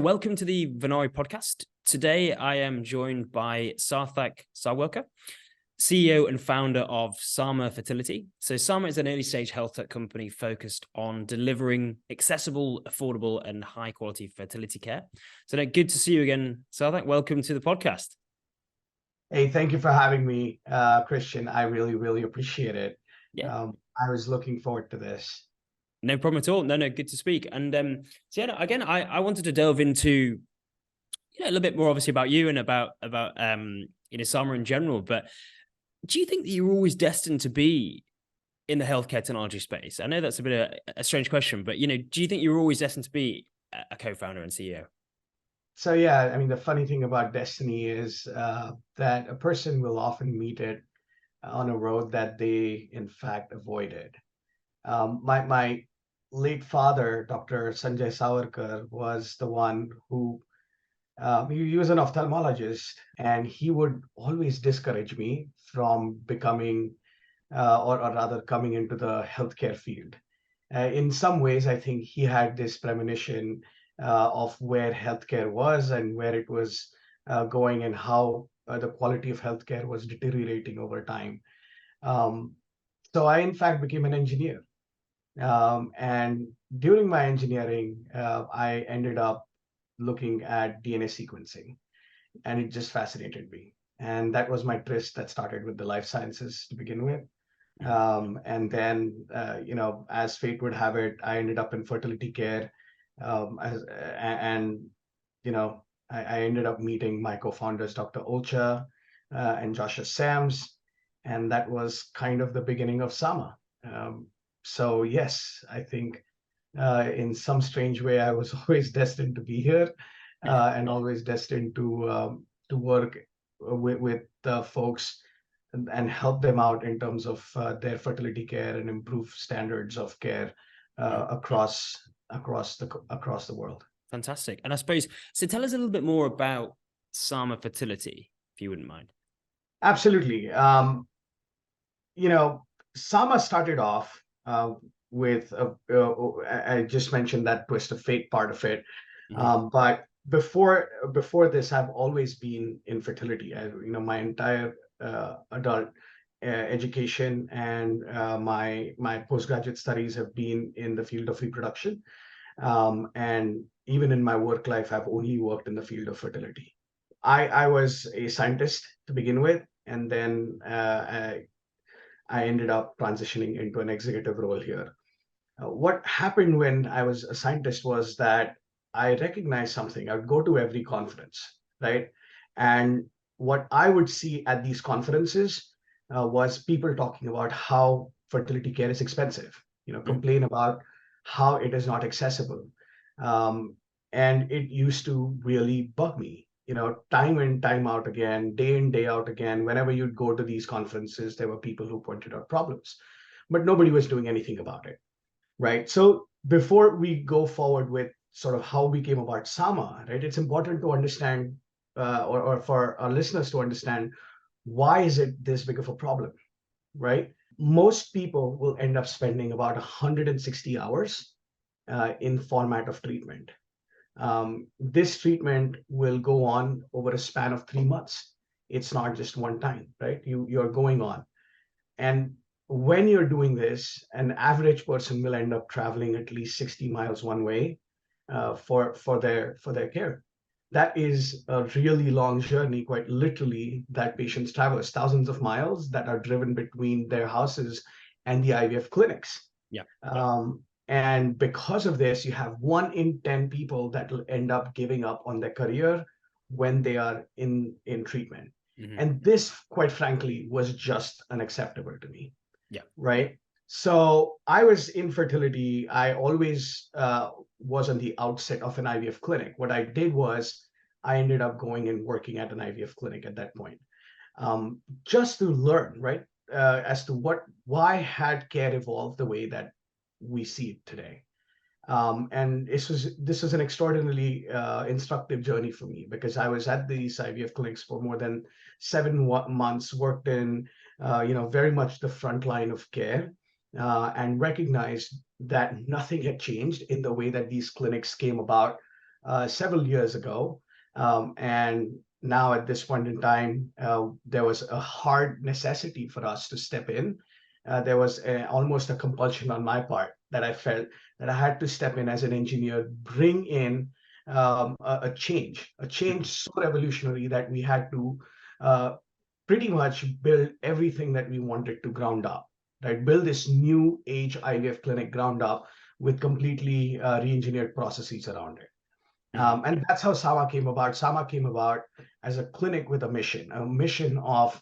welcome to the Venari podcast. Today, I am joined by Sarthak Sawakar, CEO and founder of Sama Fertility. So Sama is an early stage health tech company focused on delivering accessible, affordable, and high quality fertility care. So good to see you again, Sarthak. Welcome to the podcast. Hey, thank you for having me, Christian. I really appreciate it. Yeah. I was looking forward to this. No problem at all. No, good to speak. And again, I wanted to delve into a little bit more obviously about you and about Sama in general. But do you think that you were always destined to be in the healthcare technology space? I know that's a bit of a strange question, but do you think you were always destined to be a co-founder and CEO? So yeah, I mean, the funny thing about destiny is that a person will often meet it on a road that they in fact avoided. My late father, Dr. Sanjay Sawakar, was the one who he was an ophthalmologist, and he would always discourage me from becoming or rather coming into the healthcare field. In some ways, I think he had this premonition of where healthcare was and where it was going and how the quality of healthcare was deteriorating over time. So I, in fact, became an engineer. And during my engineering, I ended up looking at DNA sequencing, and it just fascinated me. And that was my tryst that started with the life sciences to begin with. And then, as fate would have it, I ended up in fertility care. I ended up meeting my co-founders, Dr. Olcha and Joshua Sams, and that was kind of the beginning of Sama. So yes, I think in some strange way, I was always destined to be here and always destined to work with the folks and help them out in terms of their fertility care and improve standards of care across the world. Fantastic. And I suppose, so tell us a little bit more about Sama Fertility, if you wouldn't mind. Absolutely. Sama started off with I just mentioned that twist of fate part of it. But before this, I've always been in fertility. My entire adult education and my postgraduate studies have been in the field of reproduction. And even in my work life, I've only worked in the field of fertility. I was a scientist to begin with, and then I ended up transitioning into an executive role here. What happened when I was a scientist was that I recognized something. I would go to every conference, right? And what I would see at these conferences was people talking about how fertility care is expensive, complain about how it is not accessible. And it used to really bug me, time in, time out again, day in, day out again. Whenever you'd go to these conferences, there were people who pointed out problems, but nobody was doing anything about it, right? So before we go forward with sort of how we came about Sama, right, it's important to understand or for our listeners to understand, why is it this big of a problem, right? Most people will end up spending about 160 hours in format of treatment. This treatment will go on over a span of 3 months. It's not just one time, right? You're going on. And when you're doing this, an average person will end up traveling at least 60 miles one way for their care. That is a really long journey, quite literally, that patients travel. It's thousands of miles that are driven between their houses and the IVF clinics. Yeah. And because of this, you have 1 in 10 people that will end up giving up on their career when they are in treatment. And this, quite frankly, was just unacceptable to me. Yeah. Right. So I was in fertility. I always was on the outset of an IVF clinic. What I did was I ended up going and working at an IVF clinic at that point, just to learn, right, as to why had care evolved the way that we see it today. And this was an extraordinarily instructive journey for me, because I was at these IVF clinics for more than 7 months, worked in very much the front line of care, and recognized that nothing had changed in the way that these clinics came about several years ago. And now at this point in time, there was a hard necessity for us to step in. There was almost a compulsion on my part that I felt that I had to step in as an engineer, bring in a change so revolutionary that we had to pretty much build everything that we wanted to ground up, right? Build this new age IVF clinic ground up with completely re-engineered processes around it. And that's how Sama came about. Sama came about as a clinic with a mission of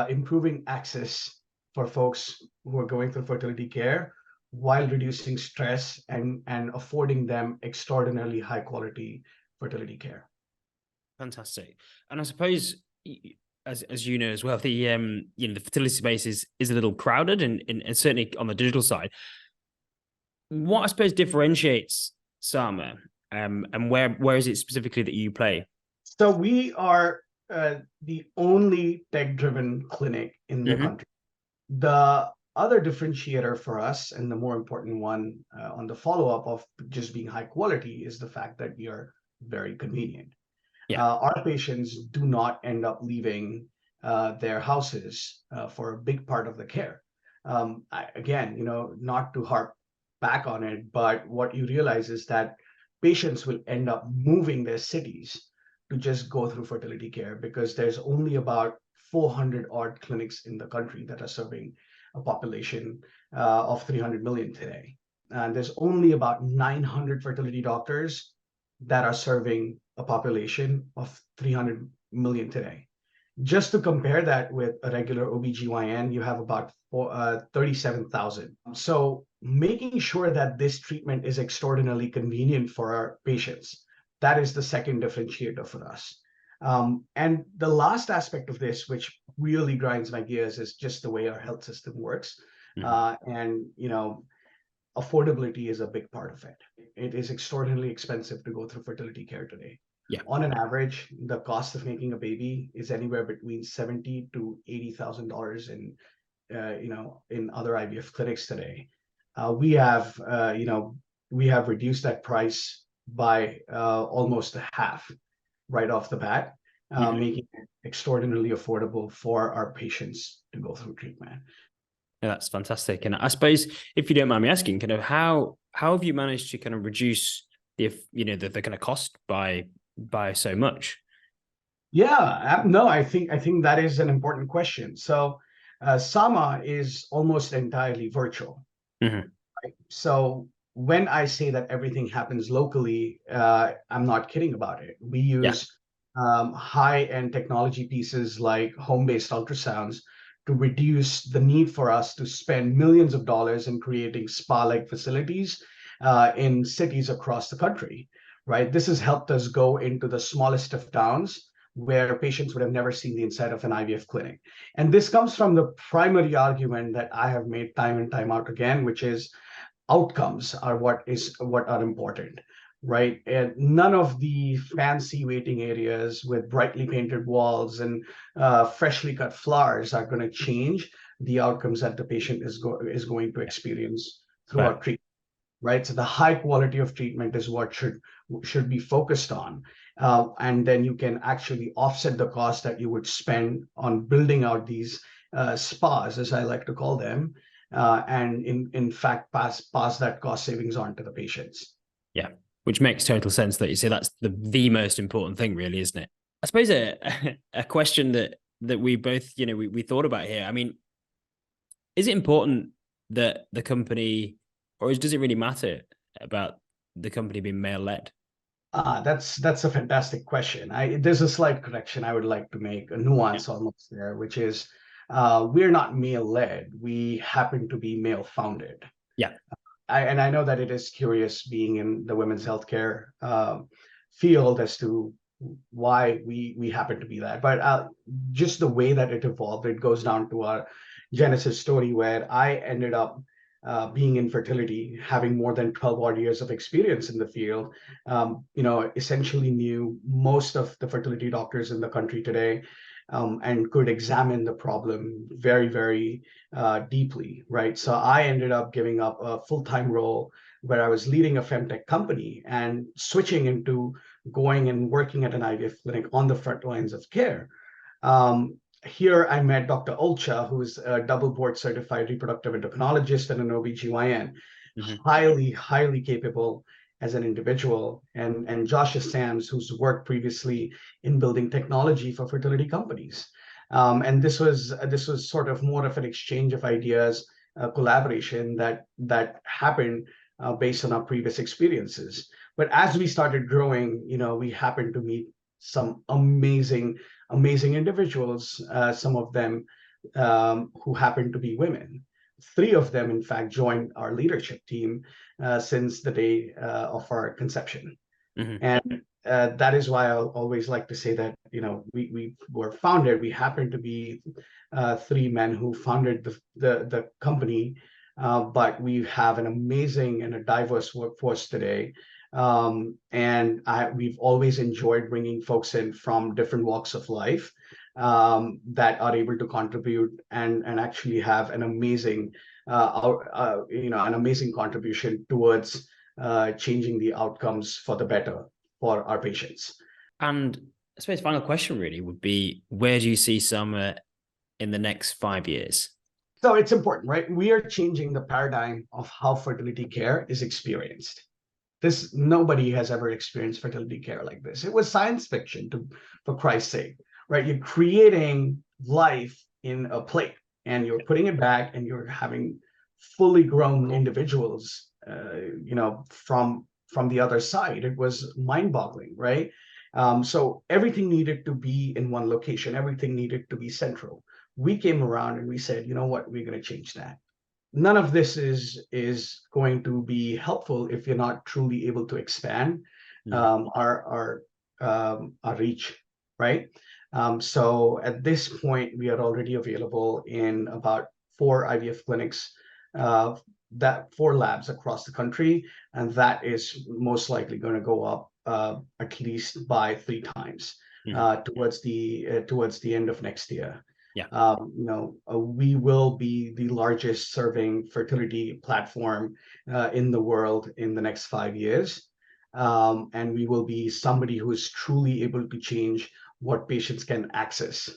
improving access for folks who are going through fertility care while reducing stress and affording them extraordinarily high quality fertility care. Fantastic. And I suppose, as you know as well, the the fertility space is a little crowded, and certainly on the digital side. What I suppose differentiates Sama, and where is it specifically that you play? So we are the only tech-driven clinic in the country. The other differentiator for us, and the more important one on the follow-up of just being high quality, is the fact that we are very convenient. Our patients do not end up leaving their houses for a big part of the care. Again, not to harp back on it, but what you realize is that patients will end up moving their cities to just go through fertility care, because there's only about 400 odd clinics in the country that are serving a population of 300 million today. And there's only about 900 fertility doctors that are serving a population of 300 million today. Just to compare that with a regular OBGYN, you have about 37,000. So making sure that this treatment is extraordinarily convenient for our patients, that is the second differentiator for us. And the last aspect of this, which really grinds my gears, is just the way our health system works. And affordability is a big part of it. It is extraordinarily expensive to go through fertility care today. On an average, the cost of making a baby is anywhere between $70,000 to $80,000 in other IVF clinics today. We have reduced that price by almost half right off the bat, making it extraordinarily affordable for our patients to go through treatment. Yeah, that's fantastic. And I suppose, if you don't mind me asking, kind of how have you managed to kind of reduce the kind of cost by so much? No, I think that is an important question. So Sama is almost entirely virtual. Right? So when I say that everything happens locally, I'm not kidding about it. We use high-end technology pieces like home-based ultrasounds to reduce the need for us to spend millions of dollars in creating spa-like facilities in cities across the country, right? This has helped us go into the smallest of towns where patients would have never seen the inside of an IVF clinic. And this comes from the primary argument that I have made time and time out again, which is outcomes are what are important, right? And none of the fancy waiting areas with brightly painted walls and freshly cut flowers are going to change the outcomes that the patient is going to experience throughout treatment, right? So the high quality of treatment is what should be focused on. And then you can actually offset the cost that you would spend on building out these spas, as I like to call them, and in fact pass that cost savings on to the patients. Yeah, which makes total sense that you say that's the most important thing, really, isn't it? I suppose a question that we both, we thought about here. I mean, is it important that the company, or does it really matter about the company being male-led? That's a fantastic question. There's a slight correction I would like to make, a nuance almost there, which is we're not male-led. We happen to be male-founded. Yeah. I know that it is curious being in the women's healthcare field as to why we happen to be that. But just the way that it evolved, it goes down to our genesis story, where I ended up being in fertility, having more than 12 odd years of experience in the field, essentially knew most of the fertility doctors in the country today, and could examine the problem very, very deeply, right? So I ended up giving up a full-time role where I was leading a femtech company and switching into going and working at an IVF clinic on the front lines of care. Here I met Dr. Olcha, who is a double board certified reproductive endocrinologist and an OBGYN, highly, highly capable as an individual, and Josh Sams, who's worked previously in building technology for fertility companies. And this was sort of more of an exchange of ideas, collaboration that happened based on our previous experiences. But as we started growing, we happened to meet some amazing individuals, some of them who happened to be women. 3 of them, in fact, joined our leadership team since the day of our conception. And that is why I always like to say that, we were founded. We happened to be 3 men who founded the company, but we have an amazing and a diverse workforce today. And we've always enjoyed bringing folks in from different walks of life that are able to contribute and actually have an amazing, an amazing contribution towards changing the outcomes for the better for our patients. And I suppose final question really would be, where do you see Summer in the next 5 years? So it's important, right? We are changing the paradigm of how fertility care is experienced. Nobody has ever experienced fertility care like this. It was science fiction, for Christ's sake, right? You're creating life in a plate and you're putting it back and you're having fully grown individuals, from the other side. It was mind-boggling, right? So everything needed to be in one location. Everything needed to be central. We came around and we said, you know what, we're going to change that. None of this is going to be helpful if you're not truly able to expand our reach, right? So at this point, we are already available in about 4 IVF clinics, 4 labs across the country, and that is most likely going to go up at least by 3 times towards the end of next year. Yeah. We will be the largest serving fertility platform in the world in the next 5 years. And we will be somebody who is truly able to change what patients can access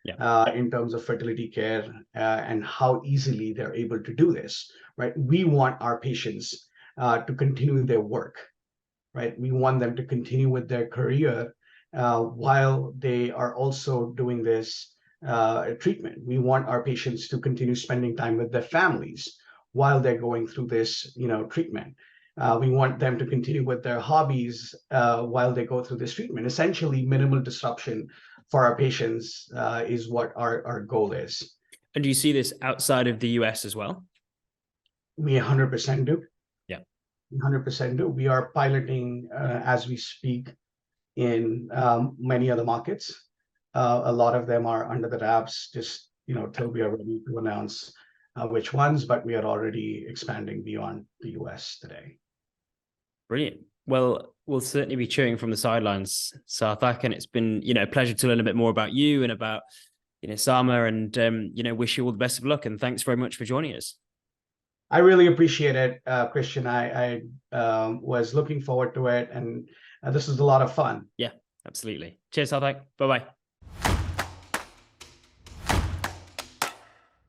in terms of fertility care and how easily they're able to do this, right? We want our patients to continue their work, right? We want them to continue with their career while they are also doing this treatment. We want our patients to continue spending time with their families while they're going through this, treatment. We want them to continue with their hobbies while they go through this treatment. Essentially, minimal disruption for our patients is what our goal is. And do you see this outside of the US as well? We 100% do. Yeah, 100% do. We are piloting as we speak in many other markets. A lot of them are under the wraps, just till we are ready to announce which ones, but we are already expanding beyond the US today. Brilliant. Well, we'll certainly be cheering from the sidelines, Sarthak, and it's been, a pleasure to learn a bit more about you and about, Sama, and, wish you all the best of luck. And thanks very much for joining us. I really appreciate it, Christian. I was looking forward to it, and this was a lot of fun. Yeah, absolutely. Cheers, Sarthak. Bye-bye.